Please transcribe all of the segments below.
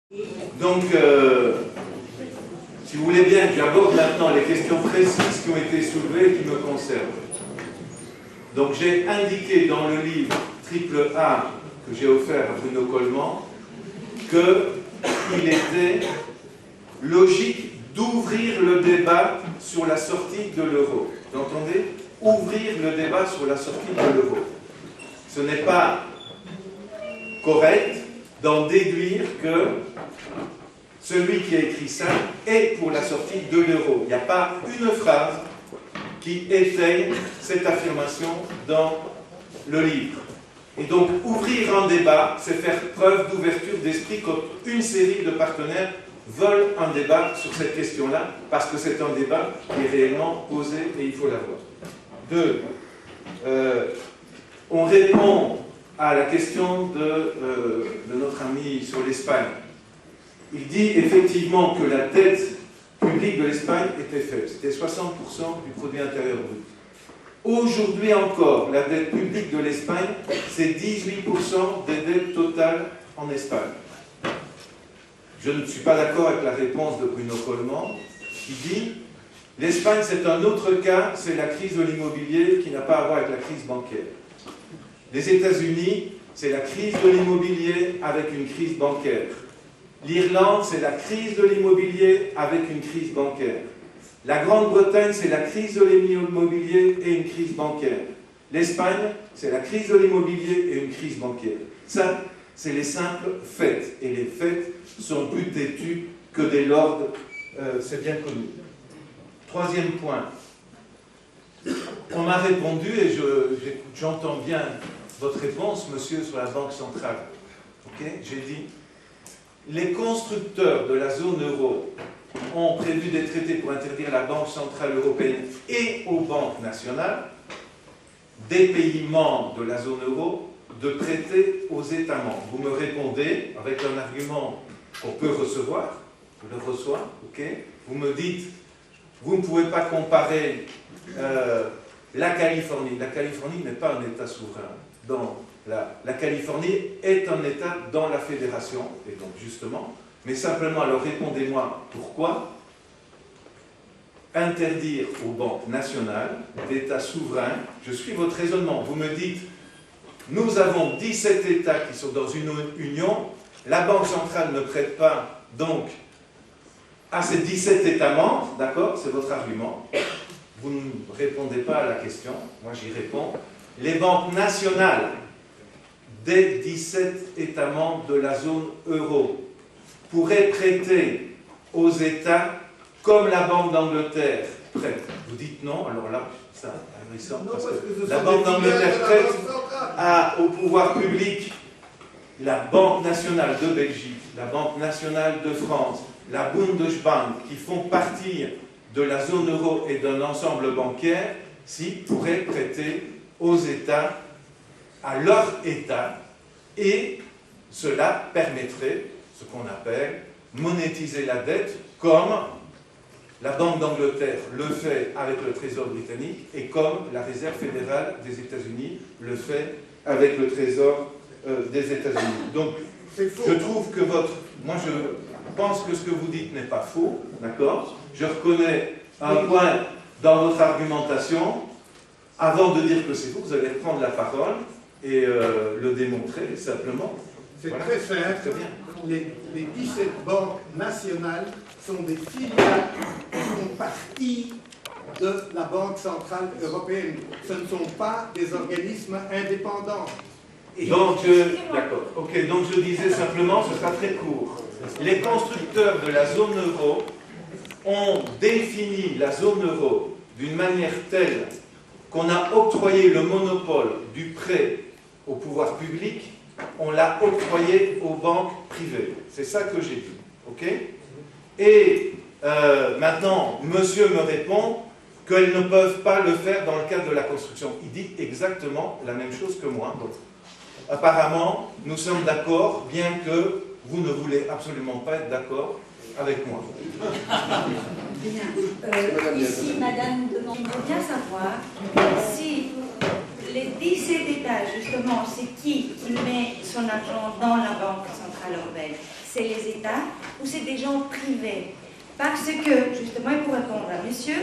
Donc, si vous voulez bien que j'aborde maintenant les questions précises qui ont été soulevées et qui me concernent. Donc, j'ai indiqué dans le livre Triple A que j'ai offert à Bruno Coleman qu'il était logique d'ouvrir le débat sur la sortie de l'euro. Vous entendez? Ouvrir le débat sur la sortie de l'euro. Ce n'est pas correct d'en déduire que celui qui a écrit ça est pour la sortie de l'euro. Il n'y a pas une phrase qui étaye cette affirmation dans le livre. Et donc, ouvrir un débat, c'est faire preuve d'ouverture d'esprit quand une série de partenaires veulent un débat sur cette question-là, parce que c'est un débat qui est réellement posé et il faut l'avoir. 2. On répond à la question de notre ami sur l'Espagne. Il dit effectivement que la dette publique de l'Espagne était faible. C'était 60% du produit intérieur brut. Aujourd'hui encore, la dette publique de l'Espagne, c'est 18% des dettes totales en Espagne. Je ne suis pas d'accord avec la réponse de Bruno Coleman, qui dit l'Espagne, c'est un autre cas, c'est la crise de l'immobilier qui n'a pas à voir avec la crise bancaire. Les États-Unis, c'est la crise de l'immobilier avec une crise bancaire. L'Irlande, c'est la crise de l'immobilier avec une crise bancaire. La Grande-Bretagne, c'est la crise de l'immobilier et une crise bancaire. L'Espagne, c'est la crise de l'immobilier et une crise bancaire. Ça, c'est les simples faits. Et les faits sont plus têtus que des lords, c'est bien connu. 3e point. On m'a répondu, et j'entends bien votre réponse, monsieur, sur la Banque centrale. Okay? J'ai dit, les constructeurs de la zone euro ont prévu des traités pour interdire à la Banque centrale européenne et aux banques nationales des pays membres de la zone euro de prêter aux États membres. Vous me répondez avec un argument qu'on peut recevoir, je le reçois, ok? Vous me dites, vous ne pouvez pas comparer la Californie. La Californie n'est pas un État souverain. La Californie est un État dans la fédération, et donc justement, mais simplement, alors répondez-moi pourquoi interdire aux banques nationales d'États souverains, je suis votre raisonnement, vous me dites, nous avons 17 États qui sont dans une union, la Banque centrale ne prête pas donc à ces 17 États membres, d'accord, c'est votre argument, vous ne répondez pas à la question, moi j'y réponds, les banques nationales des 17 États membres de la zone euro pourraient prêter aux États comme la Banque d'Angleterre prête. Vous dites non, alors là, c'est ahurissant, parce que la Banque d'Angleterre prête au pouvoir public la Banque nationale de Belgique, la Banque nationale de France, la Bundesbank, qui font partie de la zone euro et d'un ensemble bancaire, pourraient prêter aux États, à leur État, et cela permettrait ce qu'on appelle monétiser la dette, comme la Banque d'Angleterre le fait avec le Trésor britannique et comme la Réserve fédérale des États-Unis le fait avec le Trésor des États-Unis. Donc, je trouve que moi, je pense que ce que vous dites n'est pas faux, d'accord? Je reconnais un point dans votre argumentation. Avant de dire que c'est faux, vous allez prendre la parole et le démontrer simplement. C'est voilà. Très simple. Très bien. Les 17 banques nationales sont des filiales qui font partie de la Banque centrale européenne. Ce ne sont pas des organismes indépendants. Donc, d'accord. Ok, donc je disais simplement, ce sera très court. Les constructeurs de la zone euro ont défini la zone euro d'une manière telle qu'on a octroyé le monopole du prêt au pouvoir public, on l'a octroyé aux banques privées. C'est ça que j'ai dit. Ok? Et maintenant, monsieur me répond qu'elles ne peuvent pas le faire dans le cadre de la construction. Il dit exactement la même chose que moi. Donc, apparemment, nous sommes d'accord, bien que vous ne voulez absolument pas être d'accord avec moi. Bien. Ici, madame demande bien savoir si les 17 États, justement, c'est qui met son argent dans la Banque centrale européenne? C'est les États ou c'est des gens privés? Parce que, justement, et pour répondre à monsieur,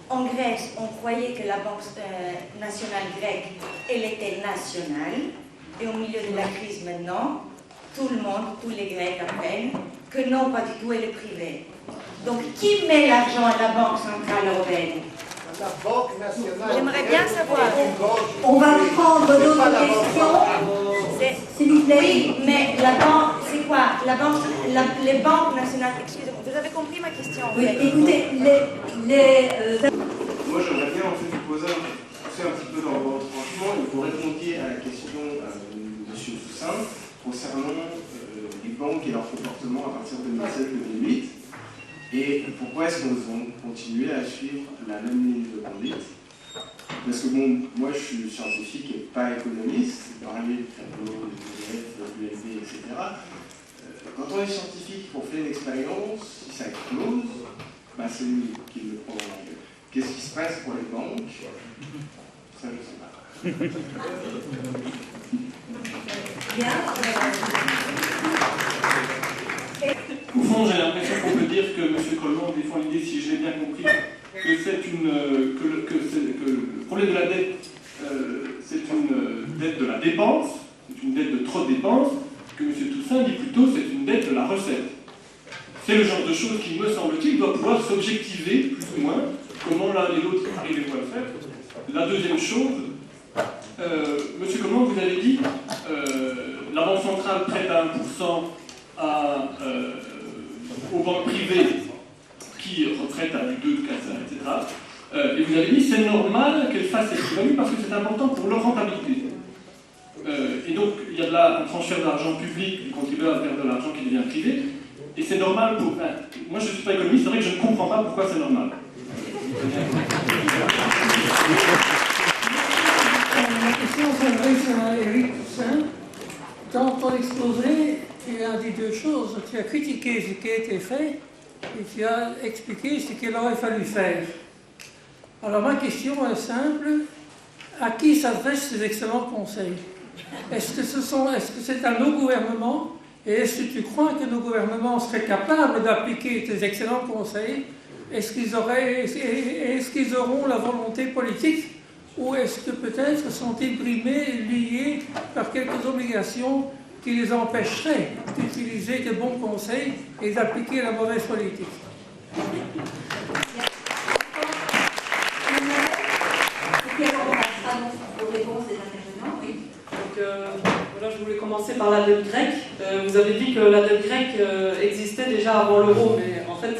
en Grèce, on croyait que la Banque nationale grecque, elle était nationale, et au milieu de la crise maintenant, tout le monde, tous les Grecs apprennent que non, pas du tout, elle est privée. Donc, qui met l'argent à la Banque centrale européenne? La Banque nationale. J'aimerais bien savoir. On va prendre d'autres questions, s'il vous plaît. Oui, mais la banque, c'est quoi? Les banques nationales, excusez-moi, vous avez compris ma question? Oui, écoutez, Moi, j'aimerais bien en fait vous poser un petit peu dans votre tranchement et vous répondiez à la question de M. Toussaint concernant les banques et leur comportement à partir de 2007-2008 et pourquoi est-ce qu'on va continuer à suivre la même ligne de conduite. Parce que bon, moi je suis scientifique et pas économiste, c'est parler de tableau, de PDF, de l'USB, etc. Quand on est scientifique, on fait une expérience, si ça explose, bah, c'est lui qui le prend dans la gueule. Qu'est-ce qui se passe pour les banques? Ça, je ne sais pas. bien. Au fond, j'ai l'impression qu'on peut dire que M. Coleman défend l'idée, si je l'ai bien compris, que le problème de la dette, c'est une dette de la dépense, c'est une dette de trop de dépenses, que M. Toussaint dit plutôt c'est une dette de la recette. C'est le genre de choses qui, me semble-t-il, doit pouvoir s'objectiver, plus ou moins, comment l'un et l'autre arrivez-vous à le faire. La deuxième chose, M. Coleman, vous avez dit, la Banque centrale prête à 1% aux banques privées qui retraitent à plus 2, 4, etc. Et vous avez dit c'est normal qu'elles fassent cette plus-value parce que c'est important pour leur rentabilité. Et donc il y a là un transfert d'argent public du contribuable vers de l'argent qui devient privé. Et c'est normal pour... moi je ne suis pas économiste, c'est vrai que je ne comprends pas pourquoi c'est normal. La question s'adresse à Éric Toussaint. Dans ton exposé, tu as dit deux choses. Tu as critiqué ce qui a été fait et tu as expliqué ce qu'il aurait fallu faire. Alors ma question est simple. À qui s'adressent ces excellents conseils? Est-ce que c'est à nos gouvernements? Et est-ce que tu crois que nos gouvernements seraient capables d'appliquer tes excellents conseils? Est-ce qu'ils auront la volonté politique? Ou est-ce que peut-être sont-ils brimés, liés par quelques obligations qui les empêcheraient d'utiliser de bons conseils et d'appliquer la mauvaise politique? Voilà, je voulais commencer par la dette grecque. Vous avez dit que la dette grecque existait déjà avant l'euro, mais en fait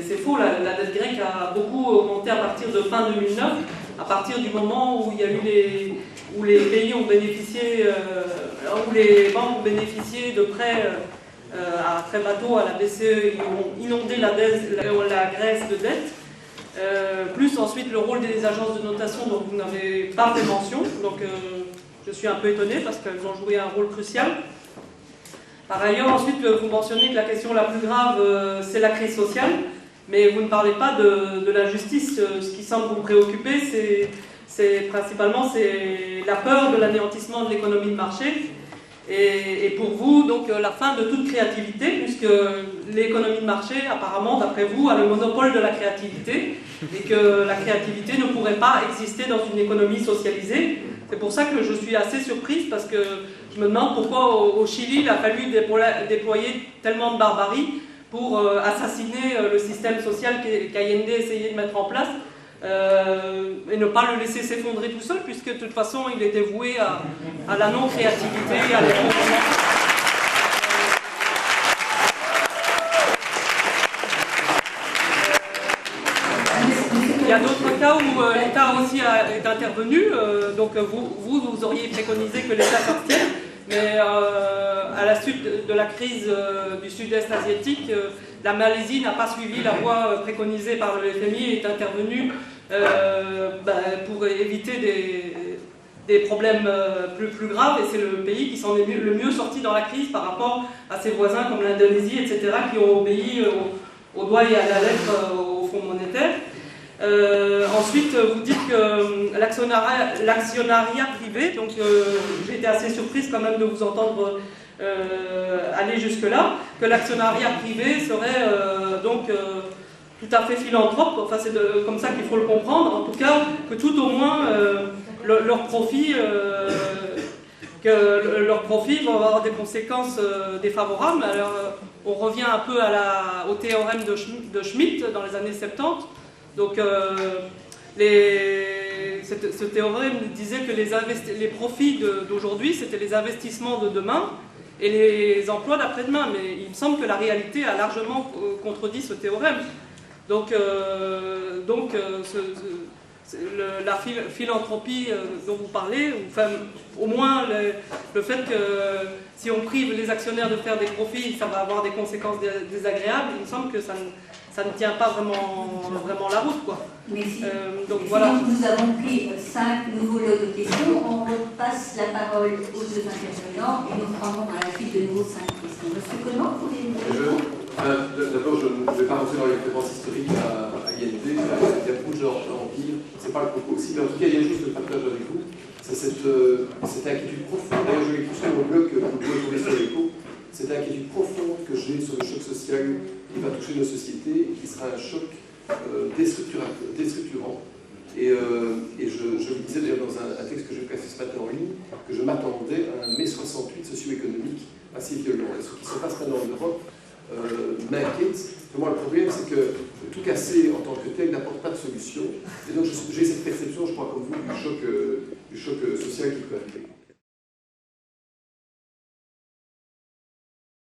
c'est faux. La dette grecque a beaucoup augmenté à partir de fin 2009, à partir du moment où il y a eu où les pays ont bénéficié, où les banques ont bénéficié de prêts à très bas taux à la BCE, ils ont inondé la Grèce de dettes. Plus ensuite le rôle des agences de notation dont vous n'avez pas fait mention. Donc je suis un peu étonnée parce qu'elles ont joué un rôle crucial. Par ailleurs, ensuite, vous mentionnez que la question la plus grave, c'est la crise sociale, mais vous ne parlez pas de la justice. Ce qui semble vous préoccuper, c'est principalement la peur de l'anéantissement de l'économie de marché. Et pour vous, donc, la fin de toute créativité, puisque l'économie de marché, apparemment, d'après vous, a le monopole de la créativité, et que la créativité ne pourrait pas exister dans une économie socialisée. C'est pour ça que je suis assez surprise, parce que je me demande pourquoi au Chili, il a fallu déployer tellement de barbarie pour assassiner le système social qu'Allende essayait de mettre en place, et ne pas le laisser s'effondrer tout seul, puisque de toute façon, il était voué à la non-créativité, à l'effondrement. Il y a d'autres cas où l'État aussi est intervenu, donc vous auriez préconisé que l'État s'abstienne, mais à la suite de la crise du sud-est asiatique, la Malaisie n'a pas suivi la voie préconisée par le FMI et est intervenue pour éviter des problèmes plus graves, et c'est le pays qui s'en est le mieux sorti dans la crise par rapport à ses voisins comme l'Indonésie, etc., qui ont obéi au doigt et à la lettre au Fonds monétaire. Ensuite, vous dites que l'actionnariat privé, donc j'ai été assez surprise quand même de vous entendre aller jusque-là, que l'actionnariat privé serait donc tout à fait philanthrope, enfin c'est comme ça qu'il faut le comprendre, en tout cas que tout au moins leurs profits vont avoir des conséquences défavorables. Alors on revient un peu au théorème de Schmitt dans les années 70. Donc ce théorème disait que les profits d'aujourd'hui c'était les investissements de demain et les emplois d'après-demain, mais il me semble que la réalité a largement contredit ce théorème. Donc la philanthropie dont vous parlez, enfin, au moins le fait que si on prive les actionnaires de faire des profits, ça va avoir des conséquences désagréables, il me semble que ça ne tient pas vraiment la route, quoi. Merci. Donc voilà. Nous avons pris 5 nouveaux lots de questions. On repasse la parole aux 2 intervenants et nous prendrons à la suite de nouveau 5 questions. Monsieur Conan, vous voulez nous répondre? D'abord, je ne vais pas rentrer dans les références historiques à IND, il y a beaucoup de gens empire, c'est pas le propos aussi, mais en tout cas, il y a juste le partage avec vous, c'est cette inquiétude profonde, d'ailleurs je l'ai écrit sur mon blog, que vous pouvez trouver sur l'écho, cette inquiétude profonde que j'ai sur le choc social qui va toucher nos sociétés et qui sera un choc déstructurant. Et je le disais d'ailleurs dans un texte que j'ai placé ce matin en ligne, que je m'attendais à un mai 68 socio-économique assez violent. Et ce qui se passe maintenant en Europe m'inquiète. Pour moi, le problème, c'est que tout casser en tant que tel n'apporte pas de solution. Et donc, j'ai cette perception, je crois, comme vous, du choc social qui peut arriver.